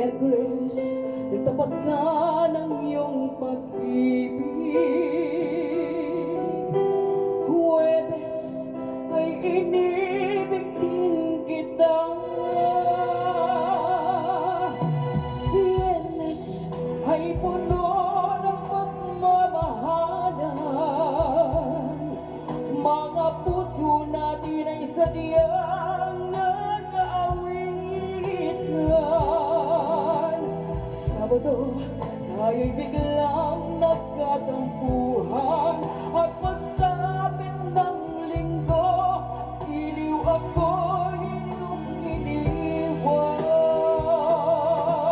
Miyerkules, nagtapat ka ng iyong pag-ibig. Huwebes ay inibig din kita. Biyernes ay puno ng pagmamahalan. Mga puso natin ay sadyang nag-aawitan. Sabado, tayo'y biglang nagkatampuhan at